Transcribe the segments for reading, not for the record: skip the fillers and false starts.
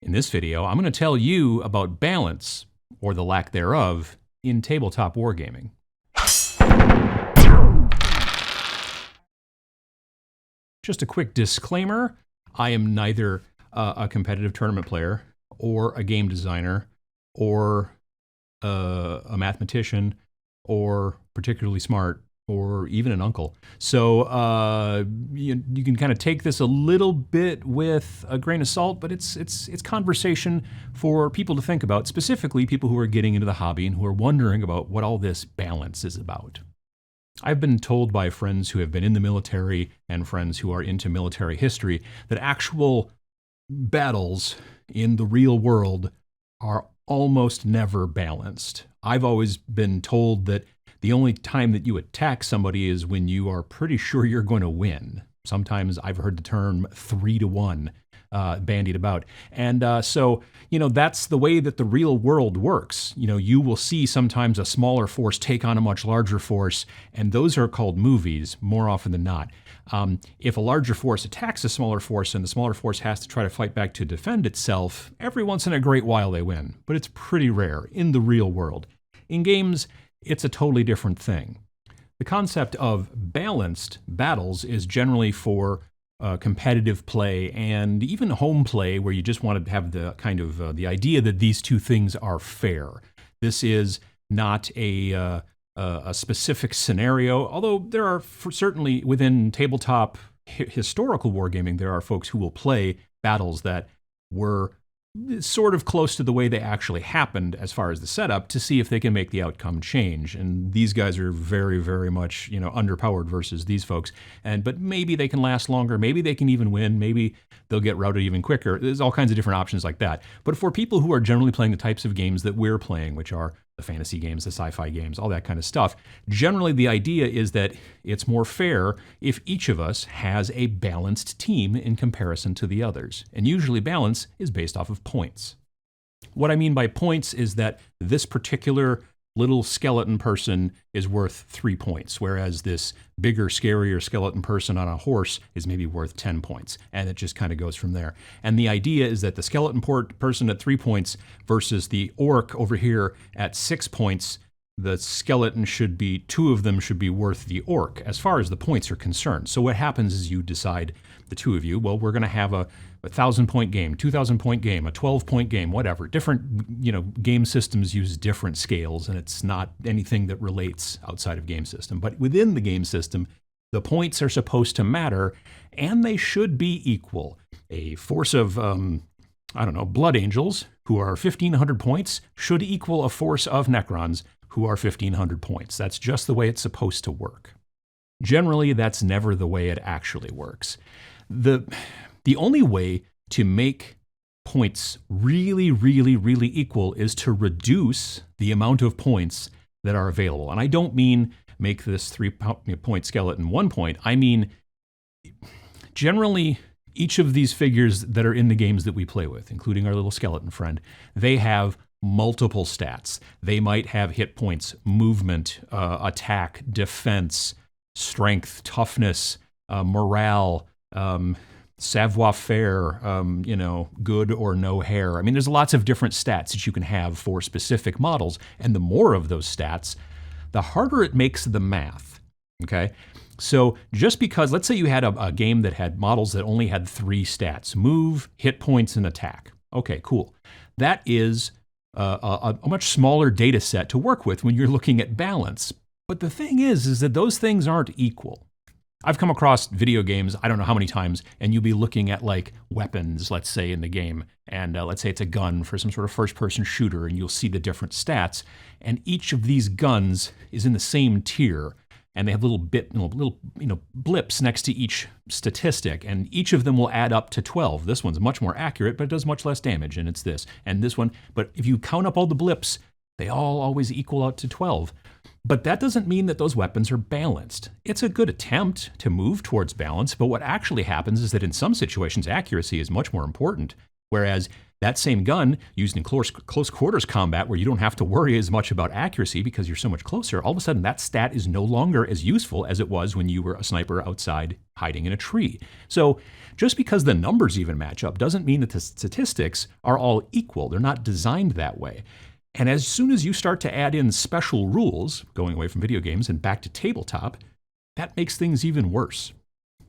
In this video, I'm going to tell you about balance, or the lack thereof, in tabletop wargaming. Just a quick disclaimer, I am neither a competitive tournament player, or a game designer, or a mathematician, or particularly smart, or even an uncle. So you can kind of take this a little bit with a grain of salt, but it's conversation for people to think about, specifically people who are getting into the hobby and who are wondering about what all this balance is about. I've been told by friends who have been in the military and friends who are into military history that actual battles in the real world are almost never balanced. I've always been told that the only time that you attack somebody is when you are pretty sure you're going to win. Sometimes I've heard the term 3-1 bandied about. And so, that's the way that the real world works. You will see sometimes a smaller force take on a much larger force, and those are called movies more often than not. If a larger force attacks a smaller force and the smaller force has to try to fight back to defend itself, every once in a great while they win. But it's pretty rare in the real world. In games, it's a totally different thing. The concept of balanced battles is generally for competitive play and even home play, where you just want to have the kind of the idea that these two things are fair. This is not a specific scenario, although there are certainly within tabletop historical wargaming, there are folks who will play battles that were sort of close to the way they actually happened as far as the setup to see if they can make the outcome change. And these guys are very, very much, underpowered versus these folks. But maybe they can last longer. Maybe they can even win. Maybe they'll get routed even quicker. There's all kinds of different options like that. But for people who are generally playing the types of games that we're playing, which are the fantasy games, the sci-fi games, all that kind of stuff, generally the idea is that it's more fair if each of us has a balanced team in comparison to the others. And usually balance is based off of points. What I mean by points is that this particular little skeleton person is worth 3 points, whereas this bigger, scarier skeleton person on a horse is maybe worth 10 points. And it just kind of goes from there. And the idea is that the skeleton person at 3 points versus the orc over here at 6 points, the skeleton two of them should be worth the orc as far as the points are concerned. So what happens is you decide, the two of you, well, we're going to have a 1,000-point game, 2,000-point game, a 12-point game, whatever. Different, game systems use different scales, and it's not anything that relates outside of game system. But within the game system, the points are supposed to matter, and they should be equal. A force of, blood angels, who are 1,500 points, should equal a force of Necrons, who are 1,500 points. That's just the way it's supposed to work. Generally, that's never the way it actually works. The only way to make points really, really, really equal is to reduce the amount of points that are available. And I don't mean make this 3-point skeleton 1 point. I mean, generally, each of these figures that are in the games that we play with, including our little skeleton friend, they have multiple stats. They might have hit points, movement, attack, defense, strength, toughness, morale, savoir-faire, good or no hair. I mean, there's lots of different stats that you can have for specific models, and the more of those stats, the harder it makes the math, okay? So just because, let's say you had a game that had models that only had 3 stats, move, hit points, and attack. Okay, cool. That is a much smaller data set to work with when you're looking at balance. But the thing is that those things aren't equal. I've come across video games, I don't know how many times, and you'll be looking at like weapons, let's say in the game, and let's say it's a gun for some sort of first-person shooter, and you'll see the different stats, and each of these guns is in the same tier, and they have little blips next to each statistic, and each of them will add up to 12. This one's much more accurate, but it does much less damage, and it's this, and this one. But if you count up all the blips, they all always equal out to 12. But that doesn't mean that those weapons are balanced. It's a good attempt to move towards balance, but what actually happens is that in some situations, accuracy is much more important. Whereas that same gun used in close quarters combat, where you don't have to worry as much about accuracy because you're so much closer, all of a sudden that stat is no longer as useful as it was when you were a sniper outside hiding in a tree. So just because the numbers even match up doesn't mean that the statistics are all equal. They're not designed that way. And as soon as you start to add in special rules, going away from video games and back to tabletop, that makes things even worse.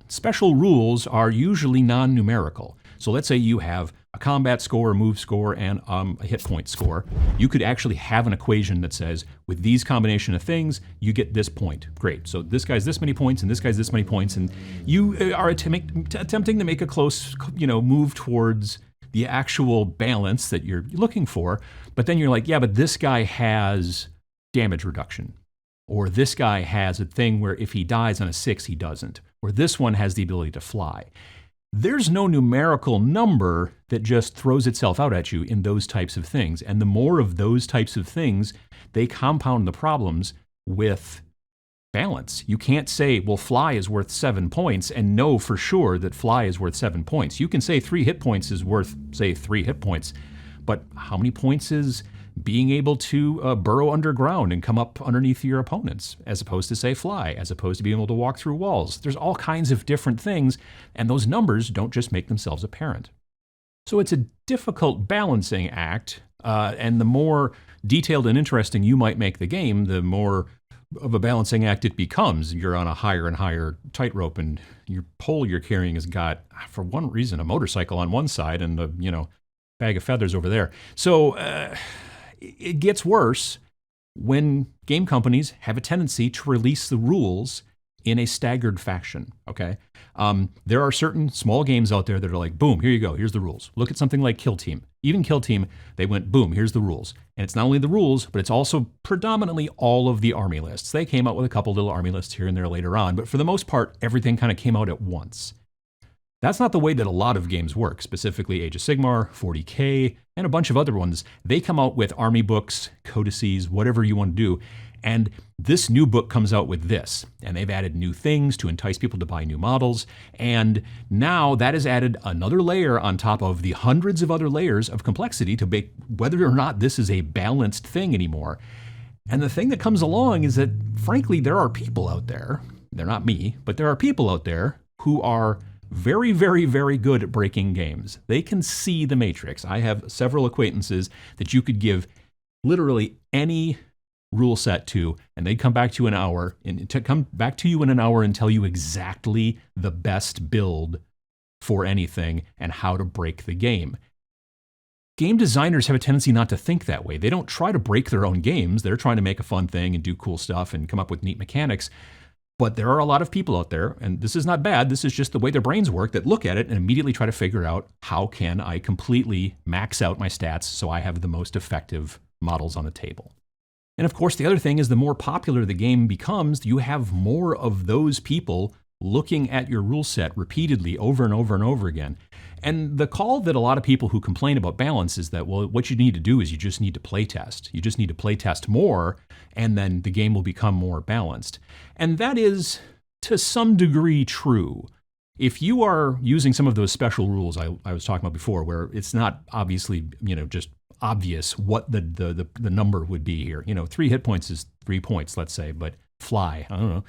Special rules are usually non-numerical. So let's say you have a combat score, a move score, and a hit point score. You could actually have an equation that says, with these combination of things, you get this point. Great. So this guy's this many points, and this guy's this many points, and you are attempting to make a close, move towards the actual balance that you're looking for. But then you're like, yeah, but this guy has damage reduction. Or this guy has a thing where if he dies on a 6, he doesn't. Or this one has the ability to fly. There's no numerical number that just throws itself out at you in those types of things. And the more of those types of things, they compound the problems with balance. You can't say, well, fly is worth 7 points and know for sure that fly is worth 7 points. You can say 3 hit points is worth, say, 3 hit points. But how many points is being able to burrow underground and come up underneath your opponents, as opposed to, say, fly, as opposed to being able to walk through walls? There's all kinds of different things, and those numbers don't just make themselves apparent. So it's a difficult balancing act, and the more detailed and interesting you might make the game, the more of a balancing act it becomes. You're on a higher and higher tightrope, and your pole you're carrying has got, for one reason, a motorcycle on one side and a bag of feathers over there. So it gets worse when game companies have a tendency to release the rules in a staggered fashion, okay? There are certain small games out there that are like, boom, here you go, here's the rules. Look at something like Kill Team. Even Kill Team, they went, boom, here's the rules. And it's not only the rules, but it's also predominantly all of the army lists. They came out with a couple little army lists here and there later on, but for the most part, everything kind of came out at once. That's not the way that a lot of games work, specifically Age of Sigmar, 40K, and a bunch of other ones. They come out with army books, codices, whatever you want to do, and this new book comes out with this, and they've added new things to entice people to buy new models, and now that has added another layer on top of the hundreds of other layers of complexity to make whether or not this is a balanced thing anymore. And the thing that comes along is that, frankly, there are people out there, they're not me, but there are people out there who are very, very, very good at breaking games. They can see the matrix. I have several acquaintances that you could give literally any rule set to, and they'd come back to you in an hour and tell you exactly the best build for anything and how to break the game. Game designers have a tendency not to think that way. They don't try to break their own games. They're trying to make a fun thing and do cool stuff and come up with neat mechanics. But there are a lot of people out there, and this is not bad, this is just the way their brains work, that look at it and immediately try to figure out, how can I completely max out my stats so I have the most effective models on the table? And of course, the other thing is, the more popular the game becomes, you have more of those people looking at your rule set repeatedly over and over and over again. And the call that a lot of people who complain about balance is that, well, what you need to do is you just need to play test. You just need to play test more, and then the game will become more balanced. And that is, to some degree, true. If you are using some of those special rules I was talking about before, where it's not obviously, just obvious what the number would be here. 3 hit points is 3 points, let's say, but fly, I don't know.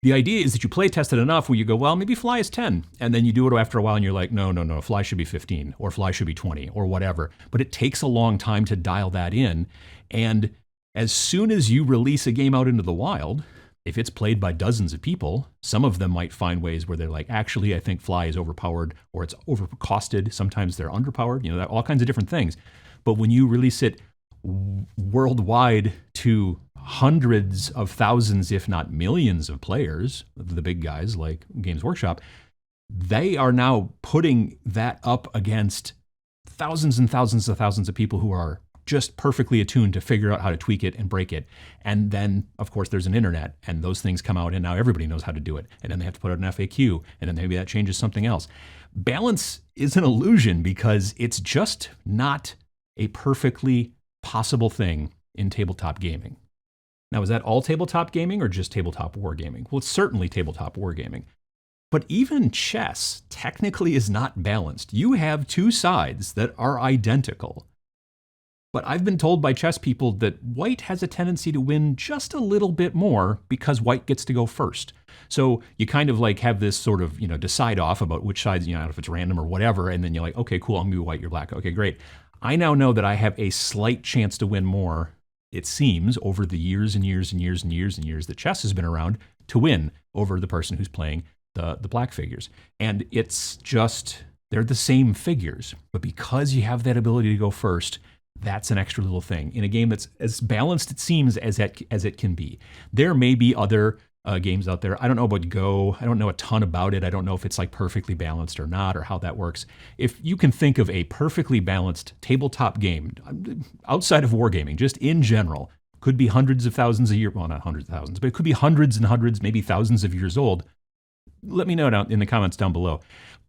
The idea is that you play test it enough where you go, well, maybe fly is 10. And then you do it after a while and you're like, no, fly should be 15 or fly should be 20 or whatever. But it takes a long time to dial that in. And as soon as you release a game out into the wild, if it's played by dozens of people, some of them might find ways where they're like, actually, I think fly is overpowered or it's overcosted. Sometimes they're underpowered, all kinds of different things. But when you release it worldwide to hundreds of thousands, if not millions of players, the big guys like Games Workshop, they are now putting that up against thousands and thousands of thousands of people who are just perfectly attuned to figure out how to tweak it and break it. And then, of course, there's an internet, and those things come out, and now everybody knows how to do it. And then they have to put out an FAQ, and then maybe that changes something else. Balance is an illusion because it's just not a perfectly possible thing in tabletop gaming. Now, is that all tabletop gaming or just tabletop wargaming? Well, it's certainly tabletop wargaming. But even chess technically is not balanced. You have two sides that are identical. But I've been told by chess people that white has a tendency to win just a little bit more because white gets to go first. So you kind of like have this sort of, decide off about which sides, if it's random or whatever, and then you're like, okay, cool, I'm gonna be white, you're black. Okay, great. I now know that I have a slight chance to win more, it seems, over the years and years and years and years and years that chess has been around, to win over the person who's playing the black figures. And it's just, they're the same figures. But because you have that ability to go first, that's an extra little thing in a game that's as balanced, it seems, as it can be. There may be other games out there. I don't know about Go. I don't know a ton about it. I don't know if it's like perfectly balanced or not, or how that works. If you can think of a perfectly balanced tabletop game outside of wargaming, just in general, could be hundreds of thousands of years, well, not hundreds of thousands, but it could be hundreds and hundreds, maybe thousands of years old, let me know down in the comments down below.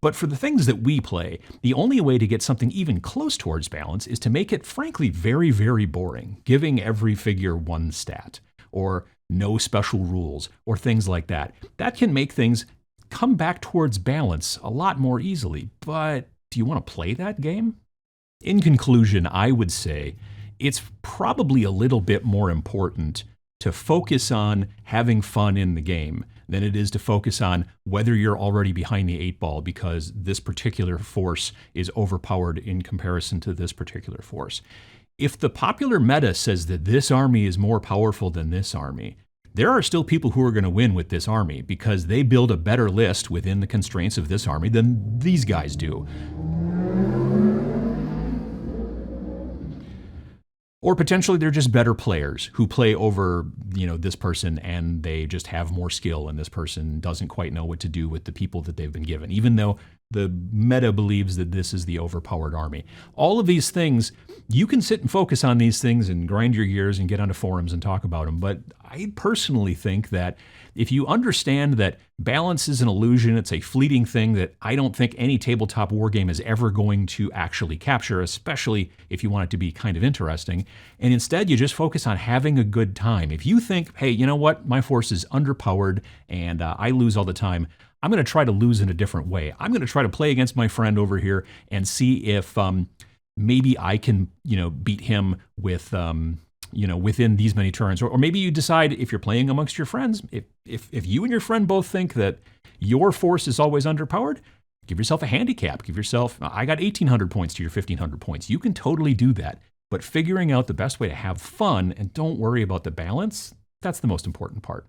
But for the things that we play, the only way to get something even close towards balance is to make it, frankly, very, very boring, giving every figure one stat, or no special rules, or things like that. That can make things come back towards balance a lot more easily. But do you want to play that game? In conclusion, I would say it's probably a little bit more important to focus on having fun in the game than it is to focus on whether you're already behind the eight ball because this particular force is overpowered in comparison to this particular force. If the popular meta says that this army is more powerful than this army, there are still people who are going to win with this army because they build a better list within the constraints of this army than these guys do. Or potentially they're just better players who play over, this person, and they just have more skill, and this person doesn't quite know what to do with the people that they've been given, even though the meta believes that this is the overpowered army. All of these things, you can sit and focus on these things and grind your gears and get onto forums and talk about them. But I personally think that if you understand that balance is an illusion, it's a fleeting thing that I don't think any tabletop wargame is ever going to actually capture, especially if you want it to be kind of interesting, and instead you just focus on having a good time. If you think, hey, you know what, my force is underpowered and I lose all the time, I'm going to try to lose in a different way. I'm going to try to play against my friend over here and see if maybe I can, beat him with, within these many turns. Or maybe you decide, if you're playing amongst your friends, if you and your friend both think that your force is always underpowered, give yourself a handicap. Give yourself, I got 1,800 points to your 1,500 points. You can totally do that. But figuring out the best way to have fun and don't worry about the balance, that's the most important part.